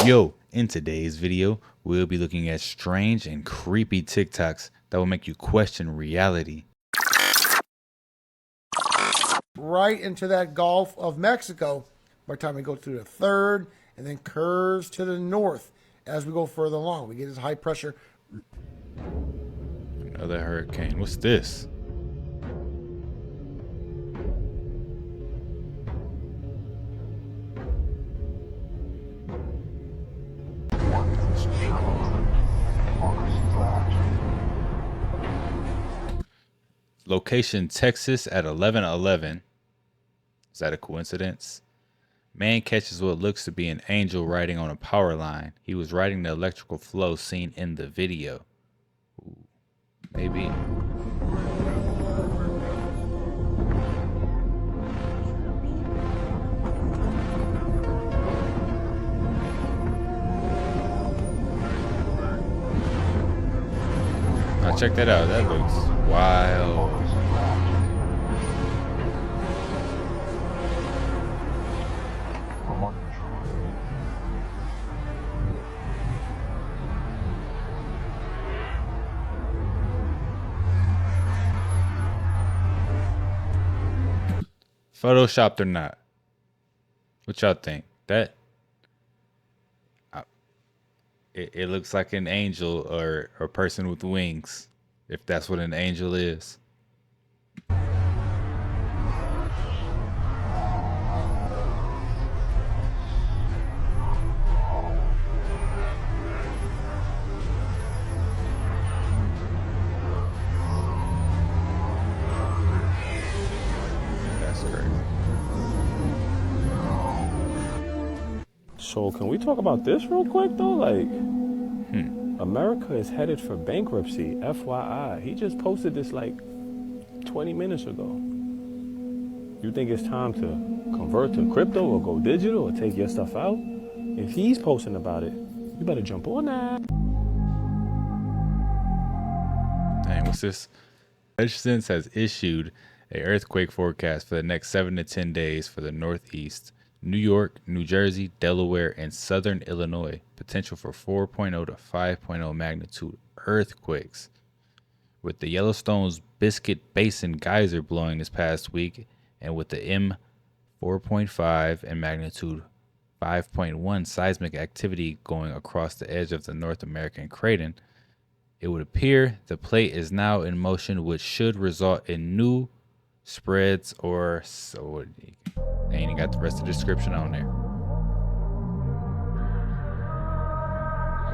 Yo, in today's video, we'll be looking at strange and creepy TikToks that will make you question reality. Right into that Gulf of Mexico by the time we go through the third and then curves to the north as we go further along. We get this high pressure. Another hurricane. What's this? Location Texas at 11:11. Is that a coincidence? Man catches what looks to be an angel riding on a power line. He was riding the electrical flow seen in the video. Ooh, maybe. Now check that out. That looks wild. Photoshopped or not? What y'all think? That it looks like an angel or a person with wings, if that's what an angel is. That's crazy. So can we talk about this real quick though? Like, America is headed for bankruptcy, FYI. He just posted this like 20 minutes ago. You think it's time to convert to crypto or go digital or take your stuff out? If he's posting about it, you better jump on that. Dang, what's this? Evacuations has issued an earthquake forecast for the next 7 to 10 days for the Northeast, New York, New Jersey, Delaware, and Southern Illinois. Potential for 4.0 to 5.0 magnitude earthquakes. With the Yellowstone's Biscuit Basin geyser blowing this past week, and with the M 4.5 and magnitude 5.1 seismic activity going across the edge of the North American craton, it would appear the plate is now in motion, which should result in new spreads or so. They ain't even got the rest of the description on there.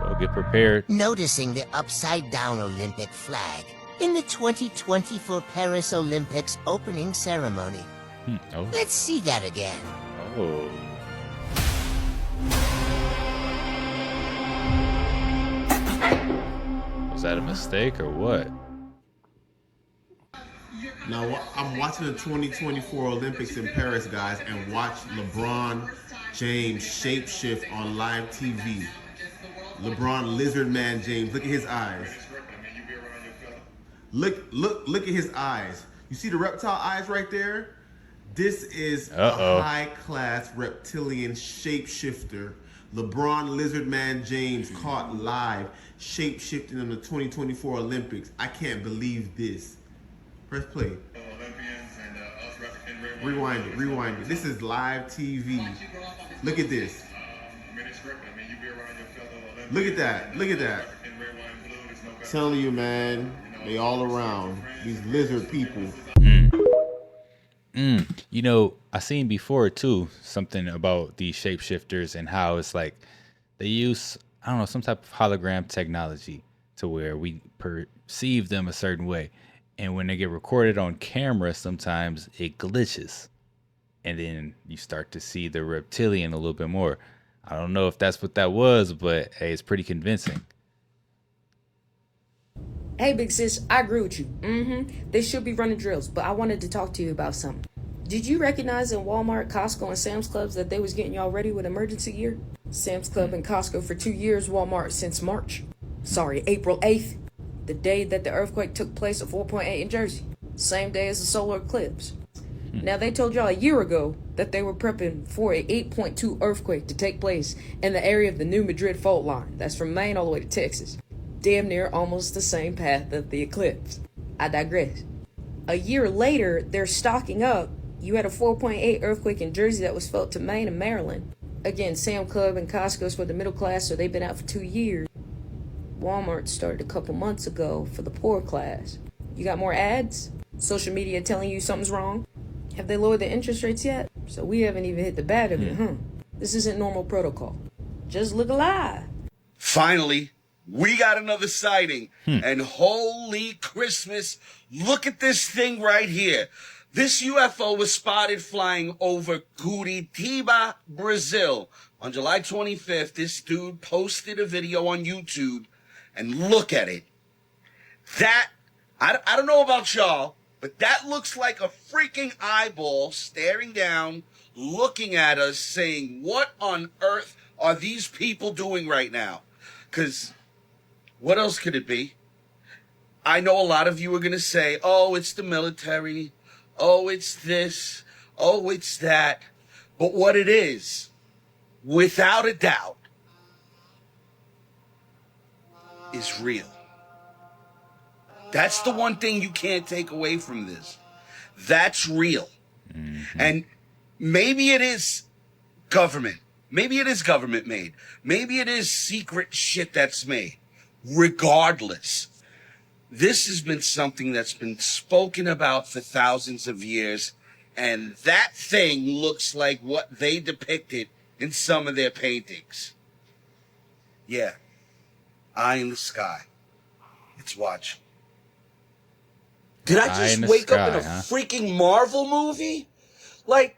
Well, get prepared. Noticing the upside-down Olympic flag in the 2024 Paris Olympics opening ceremony. Oh. Let's see that again. Oh. Was that a mistake or what? Now, I'm watching the 2024 Olympics in Paris, guys, and watch LeBron James shapeshift on live TV. LeBron Lizard Man James, look at his eyes. Look at his eyes. You see the reptile eyes right there? This is a high-class reptilian shapeshifter. LeBron Lizard Man James caught live shapeshifting in the 2024 Olympics. I can't believe this. Press play. Rewind it. This is live TV. Look at this. Look at that. Telling you, man, they all around. These lizard people. You know, I seen before too something about these shapeshifters and how it's like they use, I don't know, some type of hologram technology to where we perceive them a certain way. And when they get recorded on camera, sometimes it glitches. And then you start to see the reptilian a little bit more. I don't know if that's what that was, but hey, it's pretty convincing. Hey, big sis, I agree with you. They should be running drills, but I wanted to talk to you about something. Did you recognize in Walmart, Costco, and Sam's Clubs that they was getting y'all ready with emergency gear? Sam's Club and Costco for 2 years, Walmart since April 8th. The day that the earthquake took place at 4.8 in Jersey. Same day as the solar eclipse. Now, they told y'all a year ago that they were prepping for a 8.2 earthquake to take place in the area of the new Madrid fault line. That's from Maine all the way to Texas. Damn near almost the same path of the eclipse. I digress. A year later, they're stocking up. You had a 4.8 earthquake in Jersey that was felt to Maine and Maryland. Again, Sam Club and Costco's for the middle class, so they've been out for 2 years. Walmart started a couple months ago for the poor class. You got more ads? Social media telling you something's wrong? Have they lowered the interest rates yet? So we haven't even hit the bag of it, huh? This isn't normal protocol. Just look alive. Finally, we got another sighting. And holy Christmas, look at this thing right here. This UFO was spotted flying over Curitiba, Brazil. On July 25th, this dude posted a video on YouTube, and look at it. That, I don't know about y'all, but that looks like a freaking eyeball staring down, looking at us, saying, what on earth are these people doing right now? Because what else could it be? I know a lot of you are going to say, oh, it's the military. Oh, it's this. Oh, it's that. But what it is, without a doubt, is real. That's the one thing you can't take away from this. That's real. And maybe it is government. Maybe it is government made. Maybe it is secret shit that's made. Regardless, this has been something that's been spoken about for thousands of years. And that thing looks like what they depicted in some of their paintings. Yeah. Eye in the sky. It's watching. Did I just wake up in a freaking Marvel movie? Like,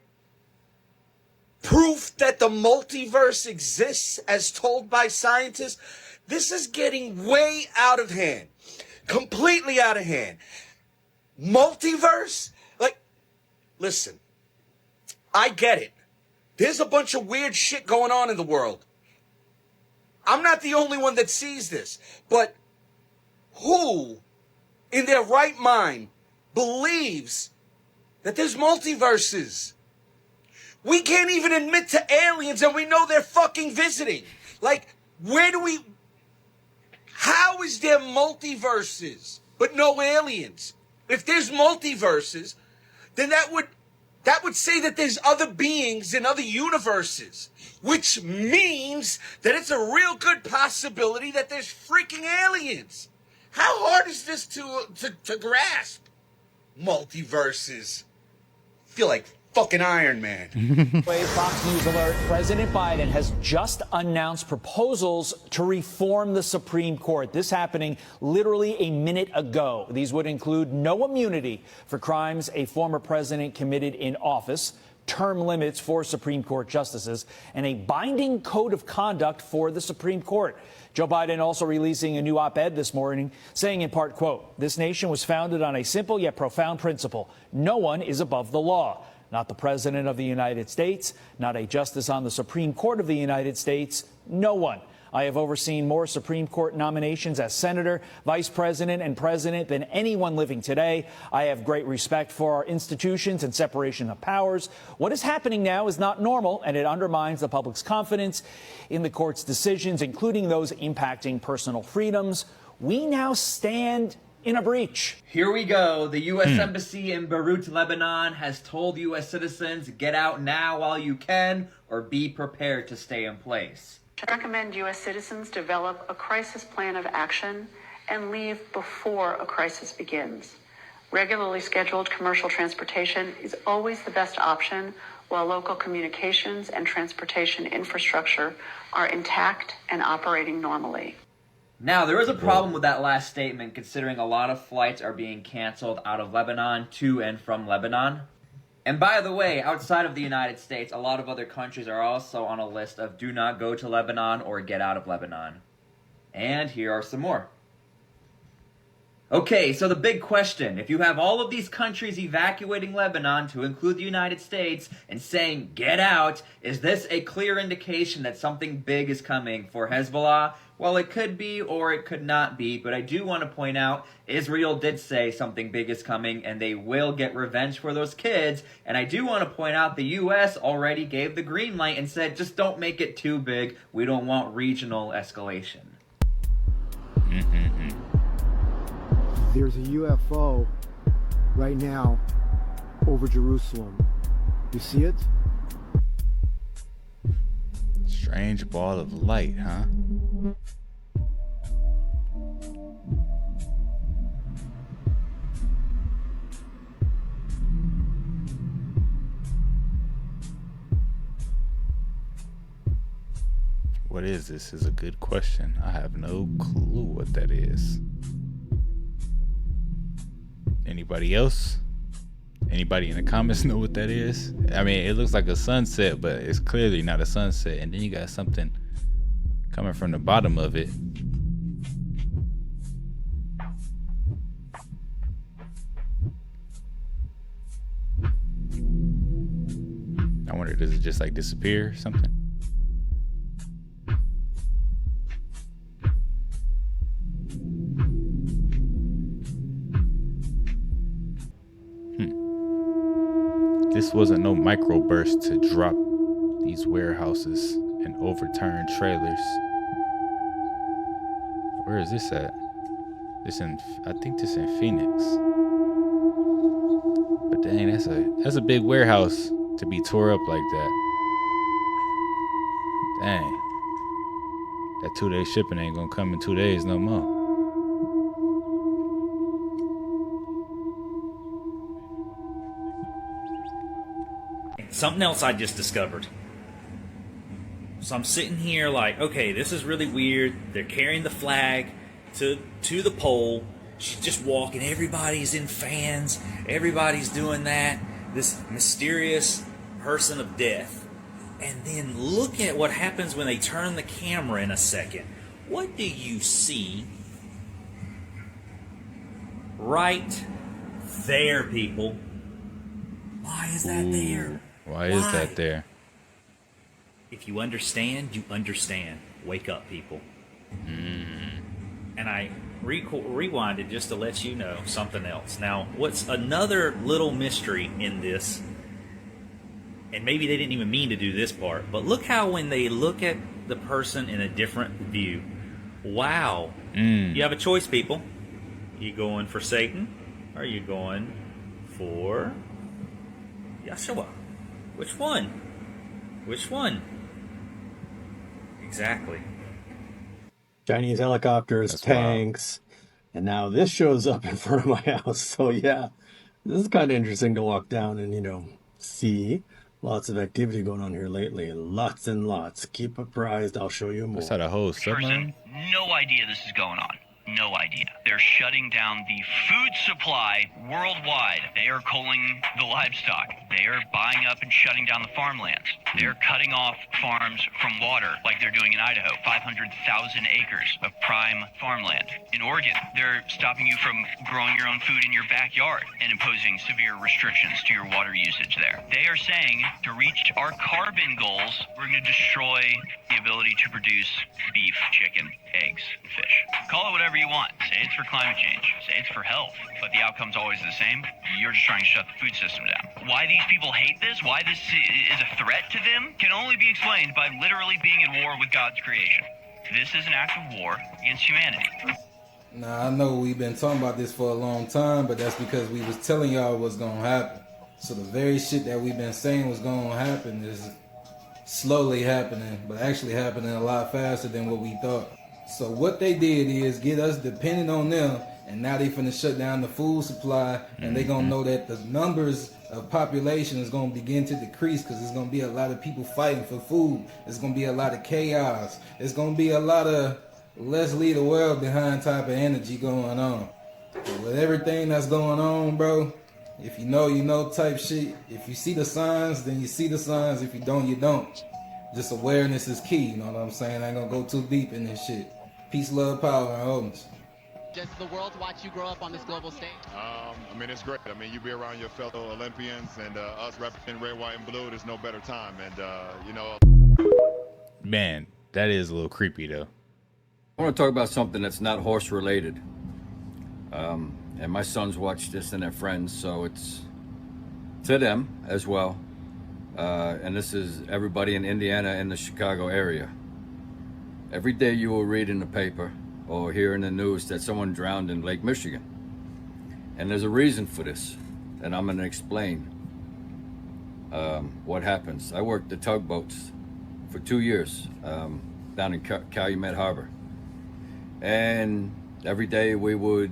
proof that the multiverse exists as told by scientists? This is getting way out of hand. Completely out of hand. Multiverse? Like, listen, I get it. There's a bunch of weird shit going on in the world. I'm not the only one that sees this, but who in their right mind believes that there's multiverses? We can't even admit to aliens and we know they're fucking visiting. Like, how is there multiverses but no aliens? If there's multiverses, then that would say that there's other beings in other universes, which means that it's a real good possibility that there's freaking aliens. How hard is this to grasp? Multiverses. Feel like fucking Iron Man. Fox News alert, President Biden has just announced proposals to reform the Supreme Court. This happening literally a minute ago. These would include no immunity for crimes a former president committed in office, term limits for Supreme Court justices, and a binding code of conduct for the Supreme Court. Joe Biden also releasing a new op-ed this morning saying in part, quote, this nation was founded on a simple yet profound principle. No one is above the law. Not the President of the United States, not a justice on the Supreme Court of the United States, no one. I have overseen more Supreme Court nominations as Senator, Vice President, and President than anyone living today. I have great respect for our institutions and separation of powers. What is happening now is not normal, and it undermines the public's confidence in the court's decisions, including those impacting personal freedoms. We now stand in a breach. Here we go. The U.S. Embassy in Beirut, Lebanon has told U.S. citizens, get out now while you can, or be prepared to stay in place. I recommend U.S. citizens develop a crisis plan of action and leave before a crisis begins. Regularly scheduled commercial transportation is always the best option while local communications and transportation infrastructure are intact and operating normally. Now, there is a problem with that last statement, considering a lot of flights are being canceled out of Lebanon to and from Lebanon. And by the way, outside of the United States, a lot of other countries are also on a list of do not go to Lebanon or get out of Lebanon. And here are some more. Okay, so the big question, if you have all of these countries evacuating Lebanon to include the United States and saying, get out, is this a clear indication that something big is coming for Hezbollah? Well, it could be or it could not be, but I do want to point out Israel did say something big is coming and they will get revenge for those kids. And I do want to point out the U.S. already gave the green light and said, just don't make it too big. We don't want regional escalation. There's a UFO right now over Jerusalem. You see it? Strange ball of light, huh? What is this? Is a good question. I have no clue what that is. Anybody else? Anybody in the comments know what that is? I mean, it looks like a sunset, but it's clearly not a sunset. And then you got something coming from the bottom of it. I wonder, does it just like disappear or something? This wasn't no microburst to drop these warehouses and overturn trailers. Where is this at? I think this in Phoenix. But dang, that's a big warehouse to be tore up like that. Dang. That 2-day shipping ain't gonna come in 2 days no more. Something else I just discovered. So I'm sitting here like, okay, this is really weird. They're carrying the flag to the pole. She's just walking. Everybody's in fans. Everybody's doing that. This mysterious person of death. And then look at what happens when they turn the camera in a second. What do you see? Right there, people. Why is that there? Why is that there? If you understand, you understand. Wake up, people. And I rewinded just to let you know something else. Now, what's another little mystery in this, and maybe they didn't even mean to do this part, but look how when they look at the person in a different view, wow. You have a choice, people. You going for Satan, or are you going for Yeshua? Which one? Which one? Exactly. Chinese helicopters, tanks, and now this shows up in front of my house. So yeah, this is kind of interesting to walk down and, see. Lots of activity going on here lately. Lots and lots. Keep apprised. I'll show you more. What's that, a whole submarine? No idea this is going on. No idea. They're shutting down the food supply worldwide. They are culling the livestock. They are buying up and shutting down the farmlands. They're cutting off farms from water like they're doing in Idaho. 500,000 acres of prime farmland. In Oregon, they're stopping you from growing your own food in your backyard and imposing severe restrictions to your water usage there. They are saying to reach our carbon goals, we're going to destroy the ability to produce beef, chicken, eggs, and fish. Call it whatever you want. Say it's for climate change. Say it's for health. But the outcome's always the same. You're just trying to shut the food system down. Why these people hate this, why this is a threat to them, can only be explained by literally being in war with God's creation. This is an act of war against humanity. Now, I know we've been talking about this for a long time, but that's because we was telling y'all what's going to happen. So the very shit that we've been saying was going to happen is slowly happening, but actually happening a lot faster than what we thought. So what they did is get us dependent on them, and now they finna shut down the food supply, and they gonna know that the numbers of population is gonna begin to decrease because there's gonna be a lot of people fighting for food. There's gonna be a lot of chaos. There's gonna be a lot of let's leave the world behind type of energy going on. But with everything that's going on, bro, if you know, you know type shit. If you see the signs, then you see the signs. If you don't, you don't. Just awareness is key, you know what I'm saying? I ain't gonna go too deep in this shit. Peace, love, power, and wholeness. Just the world to watch you grow up on this global stage? I mean, it's great. I mean, you be around your fellow Olympians and us representing red, white, and blue. There's no better time. And, you know. Man, that is a little creepy, though. I want to talk about something that's not horse related. And my sons watch this and their friends, so it's to them as well. And this is everybody in Indiana and the Chicago area. Every day you will read in the paper or hear in the news that someone drowned in Lake Michigan. And there's a reason for this, and I'm going to explain what happens. I worked the tugboats for 2 years down in Calumet Harbor. And every day we would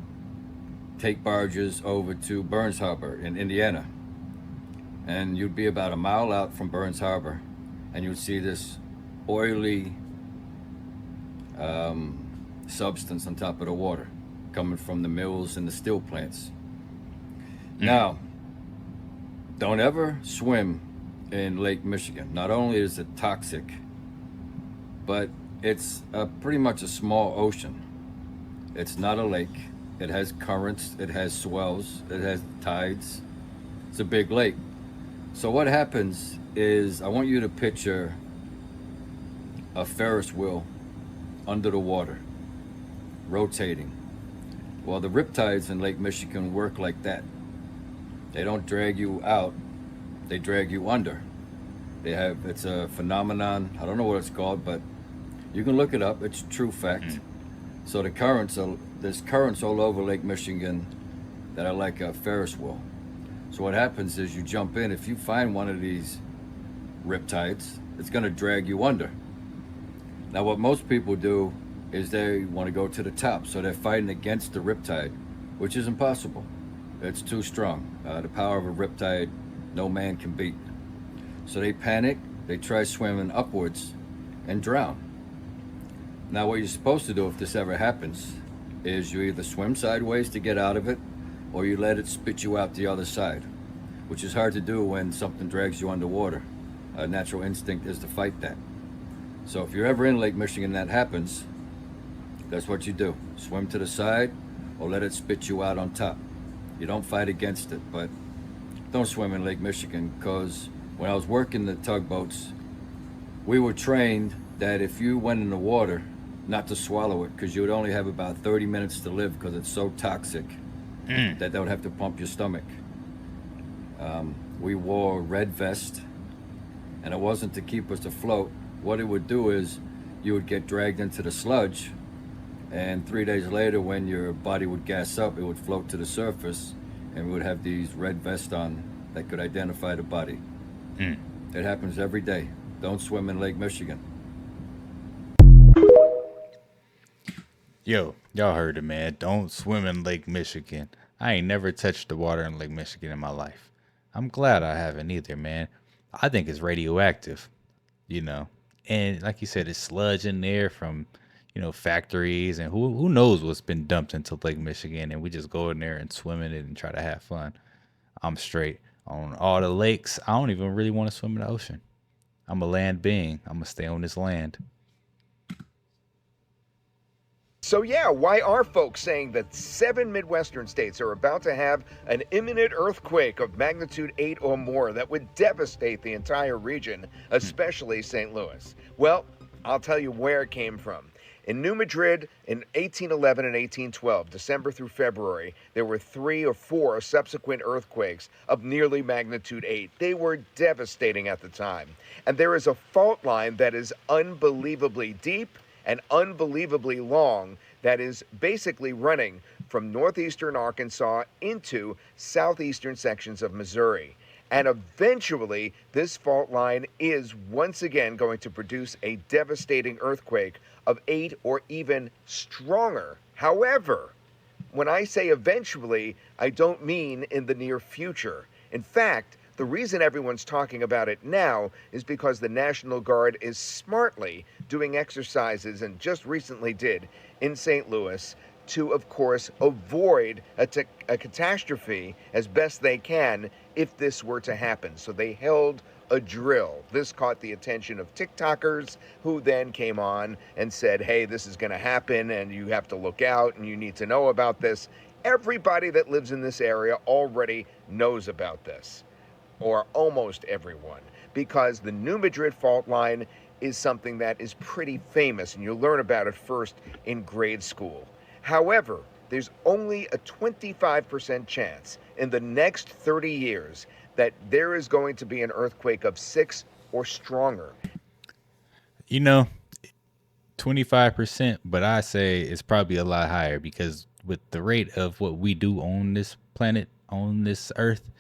take barges over to Burns Harbor in Indiana. And you'd be about a mile out from Burns Harbor, and you'd see this oily substance on top of the water coming from the mills and the steel plants. Now, don't ever swim in Lake Michigan. Not only is it toxic, but it's pretty much a small ocean. It's not a lake. It has currents, it has swells, it has tides. It's a big lake. So what happens is, I want you to picture a Ferris wheel under the water, rotating. Well, the riptides in Lake Michigan work like that. They don't drag you out, they drag you under. It's a phenomenon, I don't know what it's called, but you can look it up, it's a true fact. So there's currents all over Lake Michigan that are like a Ferris wheel. So what happens is you jump in, if you find one of these riptides, it's gonna drag you under. Now what most people do is they wanna go to the top, so they're fighting against the riptide, which is impossible. It's too strong. The power of a riptide, no man can beat. So they panic, they try swimming upwards and drown. Now what you're supposed to do if this ever happens is you either swim sideways to get out of it, or you let it spit you out the other side, which is hard to do when something drags you underwater. A natural instinct is to fight that. So if you're ever in Lake Michigan and that happens, that's what you do. Swim to the side or let it spit you out on top. You don't fight against it, but don't swim in Lake Michigan, because when I was working the tugboats, we were trained that if you went in the water, not to swallow it, because you would only have about 30 minutes to live, because it's so toxic that they would have to pump your stomach. We wore red vest, and it wasn't to keep us afloat. What it would do is you would get dragged into the sludge, and 3 days later, when your body would gas up, it would float to the surface, and we would have these red vests on that could identify the body. It happens every day. Don't swim in Lake Michigan. Yo, y'all heard it, man. Don't swim in Lake Michigan. I ain't never touched the water in Lake Michigan in my life. I'm glad I haven't either, man. I think it's radioactive, you know. And like you said, it's sludge in there from, you know, factories, and who knows what's been dumped into Lake Michigan, and we just go in there and swim in it and try to have fun. I'm straight on all the lakes. I don't even really want to swim in the ocean. I'm a land being. I'm gonna stay on this land. So yeah, why are folks saying that 7 Midwestern states are about to have an imminent earthquake of magnitude 8 or more that would devastate the entire region, especially St. Louis? Well, I'll tell you where it came from. In New Madrid in 1811 and 1812, December through February, there were 3 or 4 subsequent earthquakes of nearly magnitude 8. They were devastating at the time. And there is a fault line that is unbelievably deep and unbelievably long that is basically running from northeastern Arkansas into southeastern sections of Missouri. And eventually, this fault line is once again going to produce a devastating earthquake of 8 or even stronger. However, when I say eventually, I don't mean in the near future. In fact, the reason everyone's talking about it now is because the National Guard is smartly doing exercises, and just recently did, in St. Louis, to, of course, avoid a catastrophe as best they can if this were to happen. So they held a drill. This caught the attention of TikTokers, who then came on and said, hey, this is going to happen and you have to look out and you need to know about this. Everybody that lives in this area already knows about this, or almost everyone, because the New Madrid fault line is something that is pretty famous, and you'll learn about it first in grade school. However, there's only a 25% chance in the next 30 years that there is going to be an earthquake of 6 or stronger. 25%, but I say it's probably a lot higher, because with the rate of what we do on this planet, on this earth,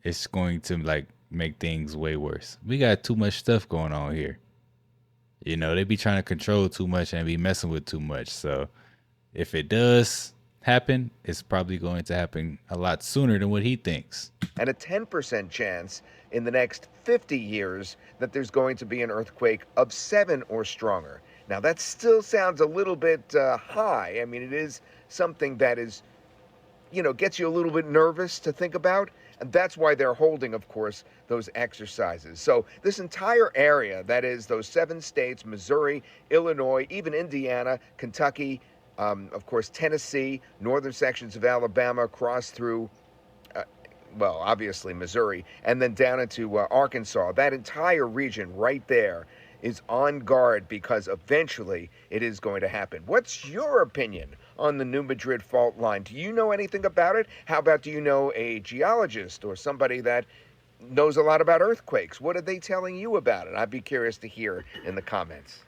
it's going to make things way worse. We got too much stuff going on here. They be trying to control too much and be messing with too much. So if it does happen, it's probably going to happen a lot sooner than what he thinks. And a 10% chance in the next 50 years that there's going to be an earthquake of 7 or stronger. Now, that still sounds a little bit high. I mean, it is something that is, gets you a little bit nervous to think about. And that's why they're holding, of course, those exercises. So this entire area, that is those 7 states, Missouri, Illinois, even Indiana, Kentucky, of course, Tennessee, northern sections of Alabama, across through, obviously Missouri, and then down into Arkansas. That entire region right there is on guard, because eventually it is going to happen. What's your opinion on the New Madrid fault line? Do you know anything about it? How about, do you know a geologist or somebody that knows a lot about earthquakes? What are they telling you about it? I'd be curious to hear in the comments.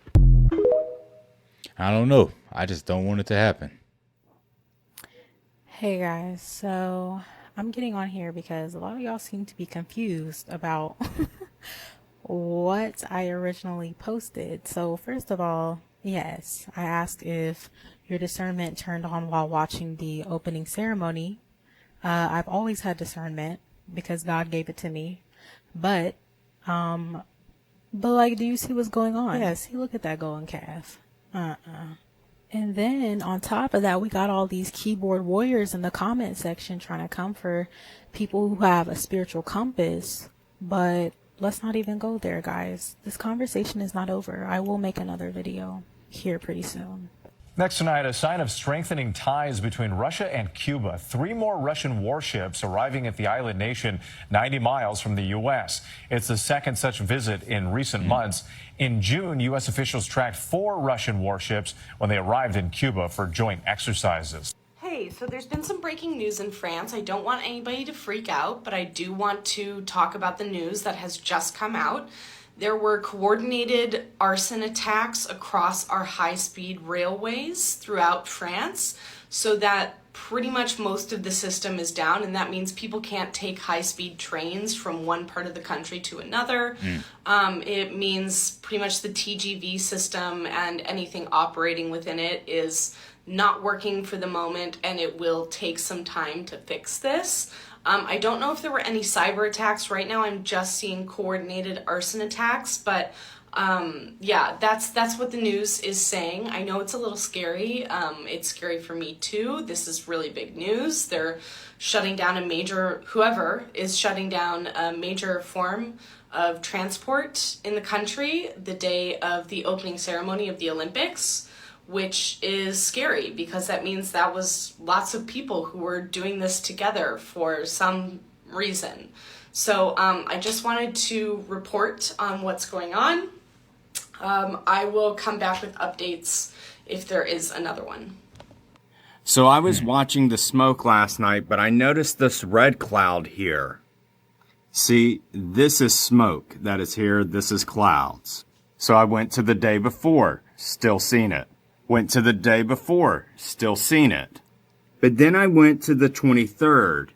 I don't know. I just don't want it to happen. Hey guys, so I'm getting on here because a lot of y'all seem to be confused about what I originally posted. So first of all, yes, I asked if your discernment turned on while watching the opening ceremony. I've always had discernment because God gave it to me. But do you see what's going on? Yeah, see, look at that golden calf. And then on top of that, we got all these keyboard warriors in the comment section trying to come for people who have a spiritual compass. But let's not even go there, guys. This conversation is not over. I will make another video here pretty soon. Next tonight, a sign of strengthening ties between Russia and Cuba. 3 more Russian warships arriving at the island nation 90 miles from the U.S. It's the second such visit in recent months. In June, U.S. officials tracked 4 Russian warships when they arrived in Cuba for joint exercises. Hey, so there's been some breaking news in France. I don't want anybody to freak out, but I do want to talk about the news that has just come out. There were coordinated arson attacks across our high-speed railways throughout France, so that pretty much most of the system is down, and that means people can't take high-speed trains from one part of the country to another. It means pretty much the TGV system and anything operating within it is not working for the moment, and it will take some time to fix this. I don't know if there were any cyber attacks. Right now I'm just seeing coordinated arson attacks, but yeah, that's what the news is saying. I know it's a little scary. It's scary for me too. This is really big news. They're shutting down whoever is shutting down a major form of transport in the country the day of the opening ceremony of the Olympics, which is scary because that means that was lots of people who were doing this together for some reason. So I just wanted to report on what's going on. I will come back with updates if there is another one. So I was watching the smoke last night, but I noticed this red cloud here. See, this is smoke that is here. This is clouds. So I went to the day before, still seen it. Went to the day before, still seen it. But then I went to the 23rd,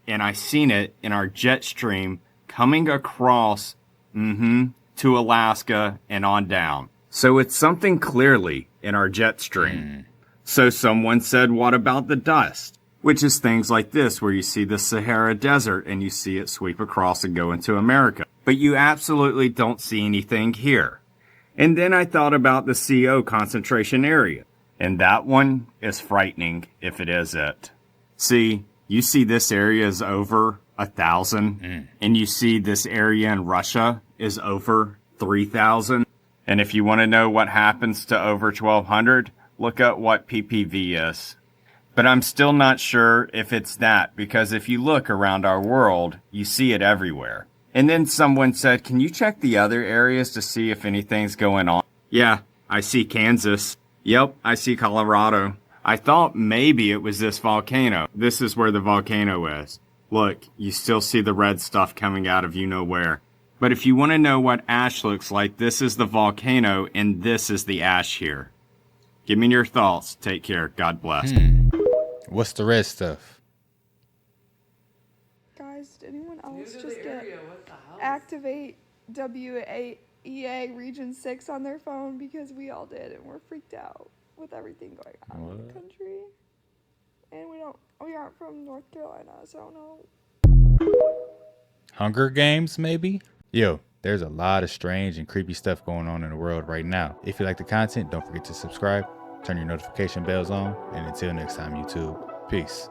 and I seen it in our jet stream coming across, to Alaska and on down. So it's something clearly in our jet stream. So someone said, what about the dust? Which is things like this, where you see the Sahara Desert and you see it sweep across and go into America. But you absolutely don't see anything here. And then I thought about the CO concentration area. And that one is frightening if it is it. See, you see this area is over 1,000. And you see this area in Russia is over 3,000. And if you want to know what happens to over 1,200, look at what PPV is. But I'm still not sure if it's that, because if you look around our world, you see it everywhere. And then someone said, can you check the other areas to see if anything's going on? Yeah, I see Kansas. Yep, I see Colorado. I thought maybe it was this volcano. This is where the volcano is. Look, you still see the red stuff coming out of you know where. But if you want to know what ash looks like, this is the volcano and this is the ash here. Give me your thoughts. Take care. God bless. What's the red stuff? Guys, did anyone else just activate WEA Region 6 on their phone? Because we all did, and we're freaked out with everything going on in the country. And we aren't from North Carolina, so I don't know. Hunger Games, maybe? Yo, there's a lot of strange and creepy stuff going on in the world right now. If you like the content, don't forget to subscribe, turn your notification bells on, and until next time, YouTube, peace.